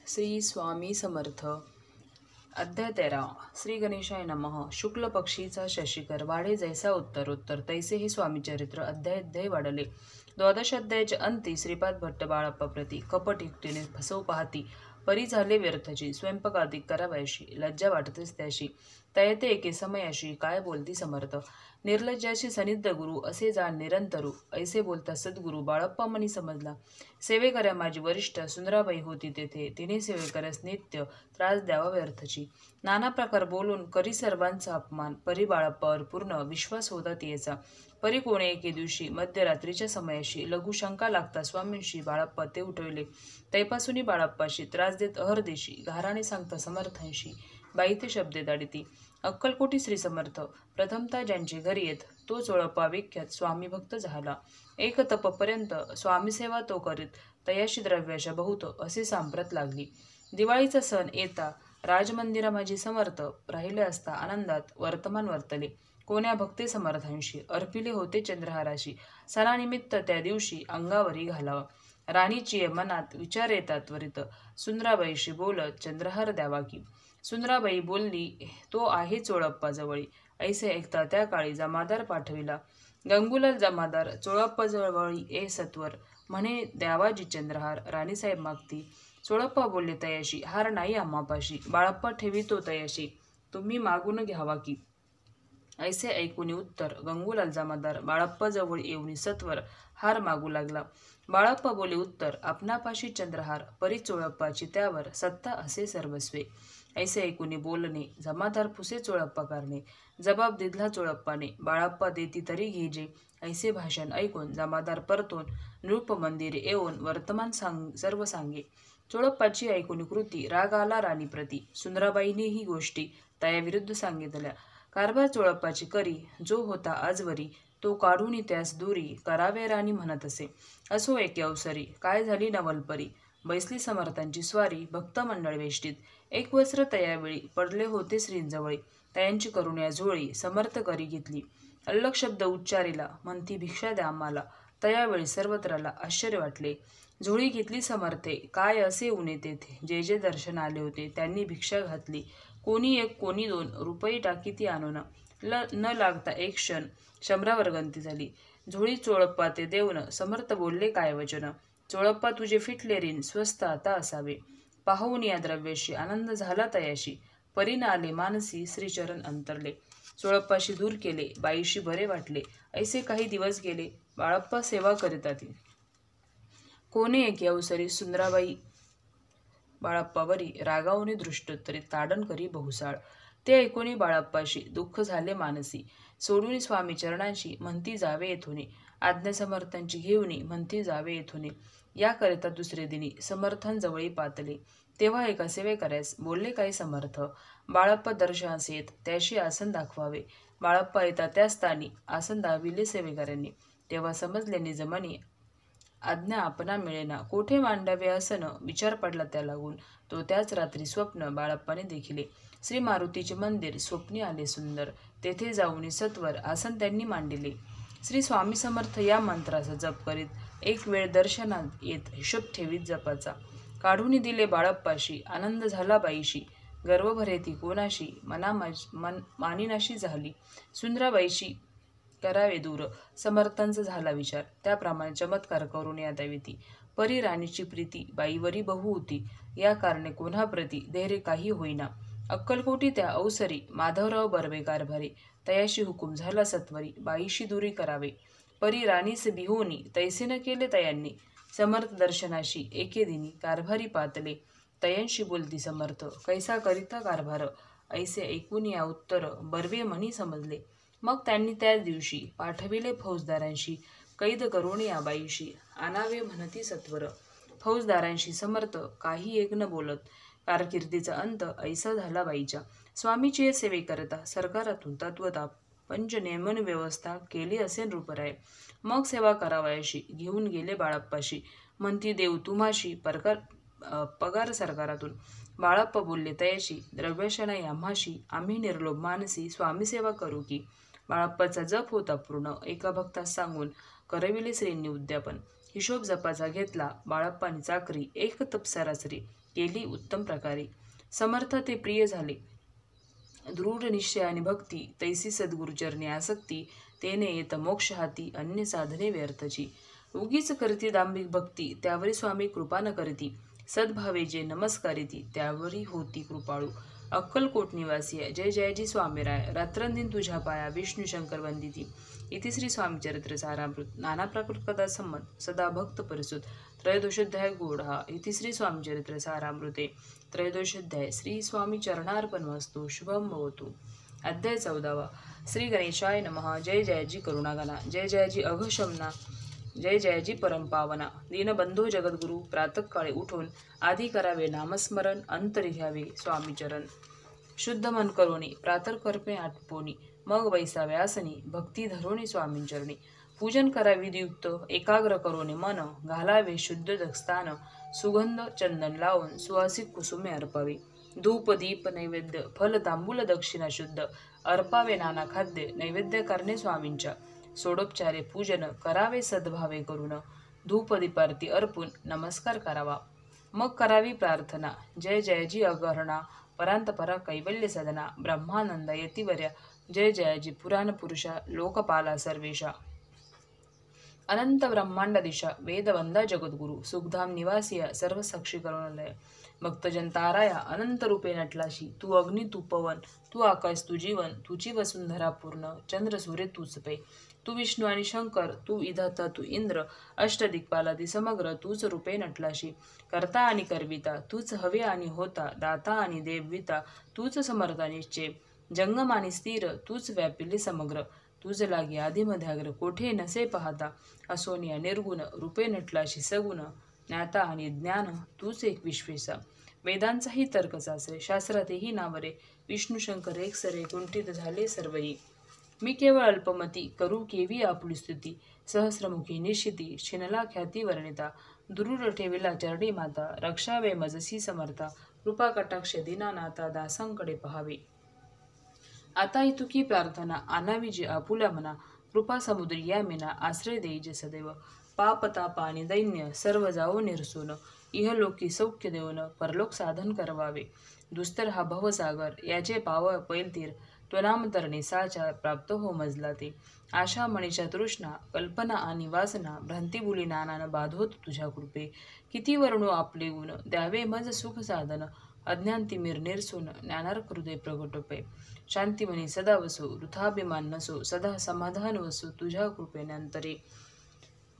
श्री स्वामी समर्थ. अध्याय 13. श्री गणेशाय नमः. शुक्ल पक्षीचा शशिकर वाढे जैसा उत्तरोत्तर तैसे हे स्वामी चरित्र अध्याय वाढले. 12 अध्यायाच्या अंती श्रीपाद भट्ट बाळप्पा प्रती कपट युक्तीने फसवू पाहती परी झाले व्यर्थची. स्वयंपाकाधिक करावयाशी लज्जा वाटतेच त्याशी. तयते एके समयाशी काय बोलती समर्थ. निर्लज्जाशी सनिध गुरु असे जाण निरंतरू. ऐसे बोलता सद्गुरु बाळप्पा मनी समजला. सेवेकऱ्या माझी वरिष्ठ सुंदराबाई होती तेथे. तिने सेवेकऱ्यास नित्य त्रास द्यावा व्यर्थची. नाना प्रकार बोलून करी सर्वांचा अपमान. परी बाळप्पावर पूर्ण विश्वास होता तिचा. परी कोणे एके दिवशी मध्यरात्रीच्या समयाशी लघुशंका लागता स्वामींशी बाळप्पा ते उठविले. तैपासूनी बाळप्पाशी त्रास देत अहर्देशी घाराने सांगता समर्थांशी बाई ते शब्दे दाडिती. अक्कलकोटी श्री समर्थ प्रथमतः ज्यांचे घरी येत तो चोळप्पा विख्यात स्वामी भक्त झाला. एक तपपर्यंत स्वामीसेवा तो करीत तयाशी द्रव्याच्या बहुत असे सांप्रत लागली. दिवाळीचा सण येता राजमंदिरा माझी समर्थ राहिले असता आनंदात वर्तमान वर्तले. कोण्या भक्ते समर्थांशी अर्पिले होते चंद्रहाराशी. सणानिमित्त त्या दिवशी अंगावरी घालावा. राणीची मनात विचार येतात त्वरित सुंदराबाईशी बोलत चंद्रहार द्यावा की. सुंदराबाई बोलली तो आहे चोळप्पा जवळी. ऐसे ऐकता त्या काळी जमादार पाठविला. गंगूलाल जमादार चोळप्पा जवळी ए सत्वर म्हणे द्यावाजी चंद्रहार राणीसाहेब मागती. चोळप्पा बोलले तयाशी हार नाही आम्हापाशी. बाळप्पा ठेवितो तयाशी तुम्ही मागून घ्यावा की. ऐसे ऐकून उत्तर गंगूलाल जमादार बाळप्पा जवळ येऊन सत्वर हार मागू लागला. बाळप्पा बोले उत्तर आपणापाशी चंद्रहार परी चोळप्पाची त्यावर सत्ता असे सर्वस्वे. ऐसे ऐकून बोलणे जमादार फुसे चोळप्पा करणे. जबाब दिधला चोळप्पाने बाळप्पा देती तरी घेजे. ऐसे भाषण ऐकून जमादार परतून नृप मंदिरे येऊन वर्तमान सर्व सांगे. चोळप्पाची ऐकून कृती राग आला राणीप्रती. सुंदराबाईने ही गोष्टी तयाविरुद्ध सांगितल्या. कारभार चोळप्पाची करी जो होता आजवरी तो काढून त्यास दुरी करावे राणी म्हणत असे. असो एके अवसरी काय झाली नवलपरी. बैसली समर्थांची स्वारी भक्त मंडळ वेष्टीत. एक वस्त्र तयावेळी पडले होते श्रींजवळी. तयांची करुण्या झोळी समर्थ करी घेतली. अल्लग शब्द उच्चारिला म्हणती भिक्षा द्या आम्हाला. तयावेळी सर्वत्राला आश्चर्य वाटले. झोळी घेतली समर्थे काय असे उणे तेथे. जे जे दर्शन आले होते त्यांनी भिक्षा घातली. कोणी एक कोणी 2 रुपये टाकी ती आणून न लागता एक क्षण शंभरावर गंती झाली. झोळी चोळप्पा ते देऊन समर्थ बोलले काय वचन. चोळप्पा तुझे फिटले ऋण स्वस्त आता असावे. पाहून या द्रव्याशी आनंद झाला तयाशी. परीन आले मानसी श्रीचरण अंतरले. चोळप्पाशी दूर केले बाईशी बरे वाटले. ऐसे काही दिवस गेले बाळप्पा सेवा करीताती. कोणे एके अवसरी सुंदराबाई बाळप्पावरी रागावणे दृष्टोत्तरी ताडण करी बहुसाळ. ते ऐकून बाळप्पाशी दुःख झाले मानसी. सोडून स्वामी चरणांशी म्हणती जावे येथुने. आज्ञा समर्थांची घेऊनी म्हणती जावे येथुने. याकरिता दुसरे दिनी समर्थांजवळी पातले. तेव्हा एका सेवेकऱ्यास बोलले काही समर्थ. बाळप्पा दर्शनास येत त्याशी आसन दाखवावे. बाळप्पा येता त्या स्थानी आसन दाविले सेवेकऱ्यांनी. तेव्हा समजले निजमनी आज्ञा आपणा मिळेना. कोठे मांडावे आसन विचार पडला त्या लागून. तो त्याच रात्री स्वप्न बाळप्पाने देखिले. श्री मारुतीचे मंदिर स्वप्नी आले सुंदर. तेथे जाऊन सत्वर आसन त्यांनी मांडिले. श्री स्वामी समर्थ या मंत्राचा जप करीत एक वेळ दर्शनात येत हिशोब ठेवीत जपाचा. काढून दिले बाळप्पाशी आनंद झाला बाईशी. गर्व भरेती कोणाशी मानिनाशी झाली. सुंदराबाईशी करावे दूर समर्थांचा झाला विचार. त्याप्रमाणे चमत्कार करून या दैवती. परी राणीची प्रीती बाईवरी बहु होती. या कारणे कोणाप्रती धैर्य काही होईना. अक्कलकोटी त्या अवसरी माधवराव बर्वे कारभारी. तयाशी हुकूम झाला सत्वरी बाईशी दुरी करावे. परी राणीस बिहोनी तैसे न केले तयांनी. समर्थ दर्शनाशी एके दिनी कारभारी पातले. तयांशी बोलती समर्थ कैसा करिता कारभार. ऐसे ऐकून या उत्तर बर्वे म्हणी समजले. मग त्यांनी त्याच दिवशी पाठविले फौजदारांशी कैद करून या बाईशी आणावे म्हणती सत्वर. फौजदारांशी समर्थ काही एक न बोलत. कारकिर्दीचा अंत ऐसा झाला बाईच्या. स्वामीची सेवेकरता सरकारातून तत्वताप पंच नियमन व्यवस्था केली असे नृपराय. मग सेवा करावयाशी घेऊन गेले बाळप्पाशी. म्हणती देऊ तुम्हाशी पगार सरकारातून. बाळप्पा बोलले तयाशी द्रव्यशनाई आम्हाशी. आम्ही निर्लोभ मानसी स्वामी सेवा करू की. बाळप्पाचा जप होता पूर्ण. एका भक्तास सांगून करविले श्रींनी उद्यापन. हिशोब जपाचा घेतला बाळप्पानी चाकरी, एक तप सरासरी केली उत्तम प्रकारे. समर्थ ते प्रिय झाले दृढ निश्चय आणि भक्ती, तैसी सद्गुरुचरणी आसक्ती, तेने येत मोक्ष हाती, अन्य साधने व्यर्थची. उगीच करती दांभिक भक्ती, त्यावरी स्वामी कृपा न करती, सद्भावे जे नमस्कारिती, त्यावरी होती कृपाळू. अक्कलकोट निवासी जय जयजी स्वामीराय, रात्रंदिन तुझ्या पाया विष्णू शंकर वंदिती. इति श्री स्वामी चरित्र सारामृत. नाना प्राकृत कथा संमत सदा भक्त परिसुत. त्रयोदशोध्याय गोढा. इति श्री स्वामी चरित्र सारामृते त्रयोदशोध्याय. श्री स्वामी चरणार्पणमस्तु. शुभम भवतु. अध्याय 14. श्री गणेशाय नमः. जय जयजी करुणागणा, जय जयजी अघशमना, जय जयजी परमपावना. दीनबंधो जगद्गुरु, प्रातःकाळी उठून आधी करावे नामस्मरण, अंतरी घ्यावे स्वामीचरण. शुद्ध मन करोनी प्रातर्कल्पे आटपोनी, मग बैसावे आसनी, भक्ती धरोनी स्वामींचरणी. पूजन करावे विधियुक्त एकाग्र करोनी मन, घालावे शुद्ध दक्षस्थान, सुगंध चंदन लावून सुवासिक कुसुमे अर्पावे. धूप दीप नैवेद्य फल तांबूल दक्षिणा शुद्ध, अर्पावे नाना खाद्य नैवेद्य करणे स्वामींच्या. सोडोपचारे पूजन करावे सद्भावे करून, धूप दीपारती अर्पून नमस्कार करावा. मग करावी प्रार्थना, जय जयजी अगहरणा, परांतपरा कैवल्य सदना, ब्रह्मानंद यतिवर्या, जय जयजी पुराण पुरुषा, लोकपाला सर्वेशा. अनंत ब्रह्मांड दिशा, वेदवंदा जगद्गुरु, सुखधाम निवासिया, सर्व साक्षी करुणालय. भक्तजन ताराया अनंत रूपे नटलाशी, तू अग्नी तू पवन, तू आकाश तू जीवन, तुझी वसुंधरा पूर्ण, चंद्र सूर्य तूच पे. तू विष्णू आणि शंकर, तू विधाता तू इंद्र, अष्टदिक्पालादी समग्र तूच रूपे नटलाशी. करता आणि करविता तूच हवे आणि होता, दाता आणि देवविता तूच समर्था निश्चय. जंगम आणि स्थिर तूच व्यापिले समग्र, तुझ लागी आदिमध्याग्र कोठे नसे पाहता. असोनिया निर्गुण रूपे नटलाशी सगुण, ज्ञाता आणि ज्ञान तूच एक विश्वेसा. वेदांचाही तर्क सासरे, शास्त्रातेही नावरे, विष्णू शंकर एक सरे, कुंठित झाले सर्वही. मी केवळ अल्पमती करू केवी आपुली स्तुती, सहस्रमुखी निश्चिती छिनला ख्याती वर्णिता. दुरुड ठेविला चरणी माता, रक्षावे मजसी समर्था, कृपा कटाक्ष दीनानाथा दासांकडे पहावे. आता इतुकी प्रार्थना आणावी जी आपुल्या मना, कृपा समुद्री या मीना आश्रय देई जे सदैव. पाप ताप आणि दैन्य सर्व जाओ निरसून, इहलोकी सौख्य देऊन परलोक साधन करवावे. दुस्तर हा भवसागर याचे पाव पैल तीर, त्वनाम तरणे साचार प्राप्त हो मजला ते. आशा मनीषा तृष्णा कल्पना आणि वासना, भ्रांतिबुली नानान बाधोत तुझ्या कृपे. किती वर्णो आपले गुण द्यावे मज सुख साधन, अज्ञान तिमिर निरसून ज्ञानार्क हृदय प्रगटोपे. शांतिमनी सदा वसो वृथाभिमान नसो, सदा समाधान वसो तुझ्या कृपेने अंतरे.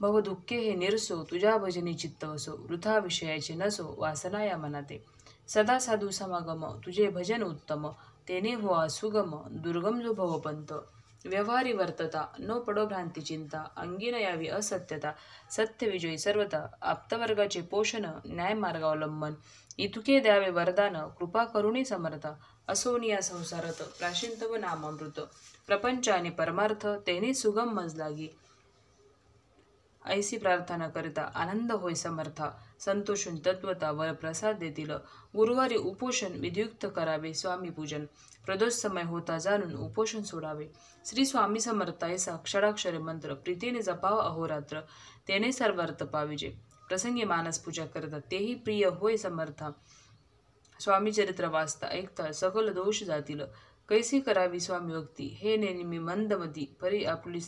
भव दुःखे हे निरसो तुझ्या भजनी चित्त वसो, वृथा विषयाचे नसो वासना या मनाते. सदा साधू समागम तुझे भजन उत्तम, तेने हो सुगम दुर्गम जो भवपंत. व्यवहारी वर्तता न पडो भ्रांती चिंता, अंगी न यावी असत्यता, सत्य विजयी सर्वता. आप्तवर्गाचे पोषण न्याय मार्गावलंबन, इतुके द्यावे वरदान कृपा करुणी समर्था. असोनिया संसारात प्राशिंतव नामामृत, प्रपंच आणि परमार्थ तेने सुगम मज लागी. ऐसी प्रार्थना करिता आनंद होय समर्था, संतोषून तत्वता वर प्रसाद देतील. गुरुवारी उपोषण विधियुक्त करावे स्वामी पूजन, प्रदोष समय होता जाणून उपोषण सोडावे. श्री स्वामी समर्थ ऐसा क्षराक्षर मंत्र प्रीतीने जपावा अहोरात्र, तेने सर्वार्थ पाविजे. प्रसंगी मानस पूजा करतात तेही प्रिय होय समर्था. स्वामी चरित्र वाचता ऐकता सकल दोष जातील, कैसी करावी स्वामी भक्ती हे नेहमी मंदमती. परी आपली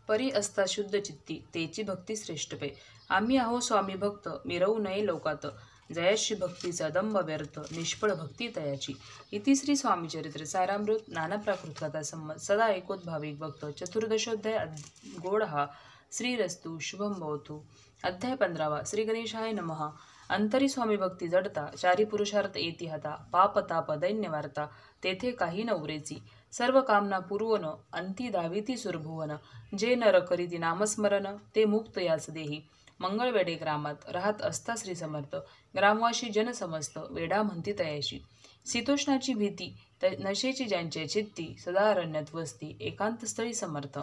परी असता शुद्ध चित्ती, तेची भक्ती श्रेष्ठ पे. आम्ही आहो स्वामी भक्त मिरवू नये लोकात, जयाशी भक्तीचा दंभ व्यर्थ निष्फळ भक्ती तयाची. इति श्री स्वामी चरित्र सारामृत. नाना प्राकृत कथा संमत सदा ऐकोत भाविक भक्त. चतुर्दशोध्याय गोढा. श्रीरस्तु शुभम भवतु. अध्याय 15. श्री गणेशाय नमः. अंतरी स्वामी भक्ती जडता, चारी पुरुषार्थ येती हाता, पाप ताप दैन्य वार्ता तेथे काही न उरेची. सर्व कामना पूर्वन अंती दाविती सुरभुवन, जे नर करीती नामस्मरण ते मुक्त याच देही. मंगळवेढे ग्रामात राहत असता श्री समर्थ, ग्रामवासी जन समस्त वेडा म्हणती तयाशी. शीतोष्णाची भीती नशेची ज्यांच्या चित्ती, सदा अरण्यात वसती एकांत स्थळी समर्थ.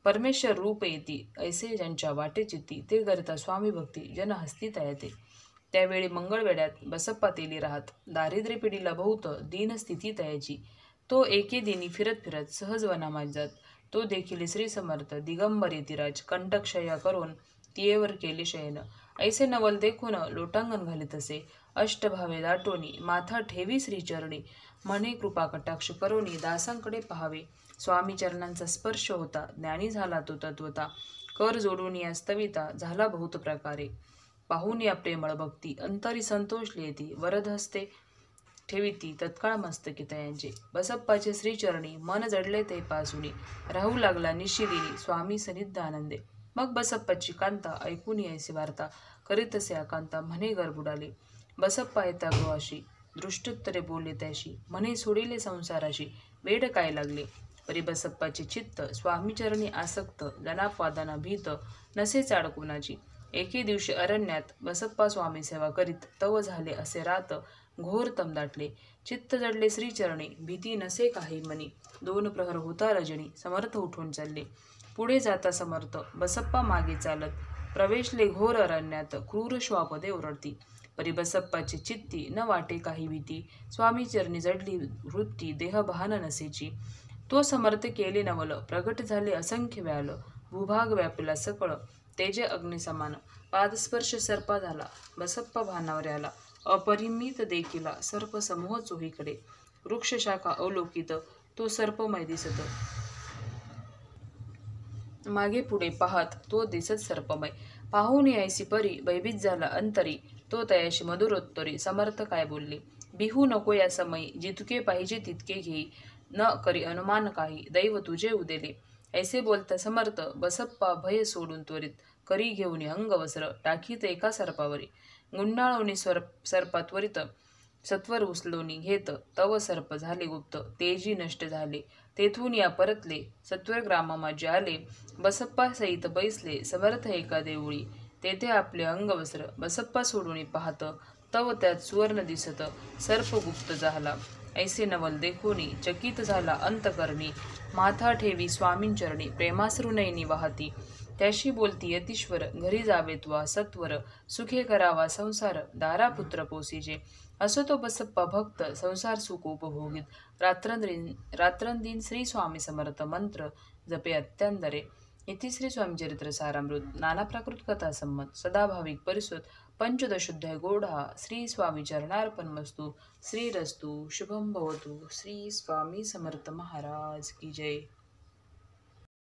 परमेश्वर रूप येती ऐसे ज्यांच्या वाटे चित्ती, ते करता स्वामी भक्ती जन हस्ती तयाते. त्यावेळी मंगळवेड्यात बसप्पा तेली राहत, दारिद्र्य पिढीला बहुत दीन स्थिती तयाची. तो एके दिनी फिरत फिरत सहज वनामात जात. तो देखील श्री समर्थ दिगंबर यतिराज कंठक्षया करून तियेवर केले शयन. ऐसे नवल देखून लोटांगण घालीत असे. अष्टभावे दाटोनी माथा ठेवी श्रीचरणी. म्हणे कृपा कटाक्ष करोनी दासांकडे पहावे. स्वामी चरणांचा स्पर्श होता ज्ञानी झाला तो तत्वता. कर जोडून या स्तविता झाला बहुत प्रकारे. पाहून या प्रेमळ भक्ती अंतरी संतोषले येती. वरद हस्ते ठेविती तत्काळ मस्तकी तयांचे. बसप्पाचे श्रीचरणी मन जडले ते पासुनी. राहू लागला निशिदिनी स्वामी सनिध आनंदे. मग बसप्पाची कांता ऐकून यायसी वार्ता. करीत असे आकांता म्हणे गरबुडाले. बसप्पा येता गृहाशी दृष्टोत्तरे बोलले त्याशी. म्हणे सोडिले संसाराशी वेड काय लागले. परी बसप्पाचे चित्त स्वामीचरणी आसक्त. जनापवादाना भीत नसे चाड कुणाची. एके दिवशी अरण्यात बसप्पा स्वामी सेवा करीत तव झाले असे रात. घोर तम दाटले चित्त जडले श्रीचरणी. भीती नसे काही मनी. 2 प्रहर होता रजनी. समर्थ उठून चालले पुढे जाता समर्थ. बसप्पा मागे चालत प्रवेशले घोर अरण्यात. क्रूर श्वापदे ओरडती. परी बसप्पाची चित्ती न वाटे काही भीती. स्वामी चरणी जडली वृत्ती देह भान नसेची. तो समर्थ केले नवल प्रगट झाले असंख्य व्याल. भूभाग व्यापिला सकळ तेजे अग्निसमान. पादस्पर्श सर्पा झाला बसप्पा भानावर आला. अपरिमित देखिला सर्प समूह चोहीकडे. वृक्ष शाखा अवलोकित तो सर्पमय दिसत. मागे पुढे पाहत तो दिसत सर्पमय. पाहून यायसी परी भयभीत झाला अंतरी. तो तयाशी मधुरोत्तरी समर्थ काय बोलले. बिहू नको या समयी जितके पाहिजे तितके घेई. न करी अनुमान काही दैव तुझे उदेले. ऐसे बोलता समर्थ बसप्पा भय सोडून त्वरित. करी घेऊन अंगवस्त्र टाकीत एका सर्पावरी. गुंडाळोनी सर्पा त्वरित सत्वर उचलोनी घेत. तव सर्प झाले गुप्त तेजी नष्ट झाले. तेथून या परतले सत्वर ग्रामामाजे आले. बसप्पा सहित बैसले समर्थ एका देऊळी. तेथे आपले अंगवस्त्र बसप्पा सोडून पाहत. तव त्यात सुवर्ण दिसत सर्प गुप्त झाला. ऐसे नवल देखोनी चकित झाला अंतकरणी. माथा ठेवी स्वामींचरणी प्रेमाश्रू नयनी वाहती. त्याशी बोलती यतीश्वर घरी जावे त्वा सत्वर. सुखे करावा संसार दारा पुत्र पोसीजे. असो तो बसप्पा भक्त संसार सुख उपभोगीत. रात्रंदिन श्री स्वामी समर्थ मंत्र जपे अत्यांदरे. इति श्री स्वामी चरित्र सारामृत नाना प्राकृत कथा संमत सदाभाविक परिसुत पंचदशोध्याय गोढा. श्री स्वामी चरणार्पणमस्तु. श्रीरस्तु शुभम भवतु. श्री स्वामी समर्थ महाराज की जय.